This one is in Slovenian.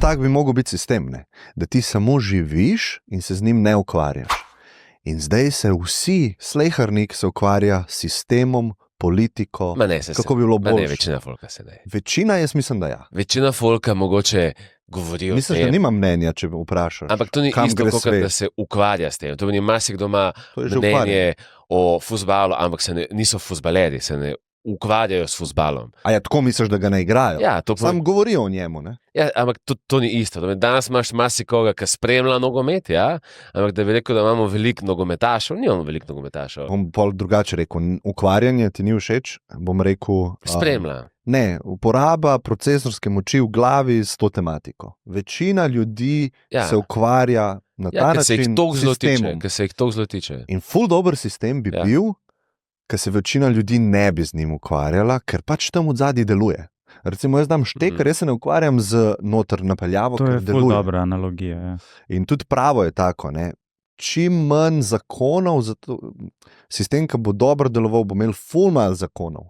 tak bi mogel biti sistem, ne? Da ti samo živiš in se z njim ne ukvarjaš. In zdaj se vsi, slehernik se ukvarja s sistemom, politiko, kako bi bilo boljše. Ne, večina folka se ne. Večina, jaz mislim, da ja. Večina folka mogoče govori o tem. Misliš, da nima mnenja, če vprašaš? Ampak to ni isto, kot da se ukvarja s tem. To meni marsikdo ima mnenje o fuzbalu, ampak niso fuzbaleri, se ne ukvarjajo s fuzbalom. A ja, tako misliš, da ga ne igrajo? Ja, sam govorijo o njemu, ne? Ja, ampak to ni isto. Danes imaš marsikoga, ki spremlja nogomet, ja? Ampak da bi rekel, da imamo veliko nogometašev, nimamo veliko nogometašev. Bom pol drugače rekel, ukvarjanje ti ni všeč, bom rekel... Spremlja. Ne, uporaba procesorske moči v glavi s to tematiko. Večina ljudi se ukvarja na ta način s sistemom. Ker se jih toliko zelo tiče. In ful dober sistem bi bil, ker se večina ljudi ne bi z njim ukvarjala, ker pač tam od zadnji deluje. Recimo jaz dam šteker, jaz se ne ukvarjam z noter napeljavo, ker deluje. To je ful dobra analogija. Ja. In tudi pravo je tako, ne. Čim manj zakonov, sistem, ki bo dobro deloval, bo imel ful malo zakonov.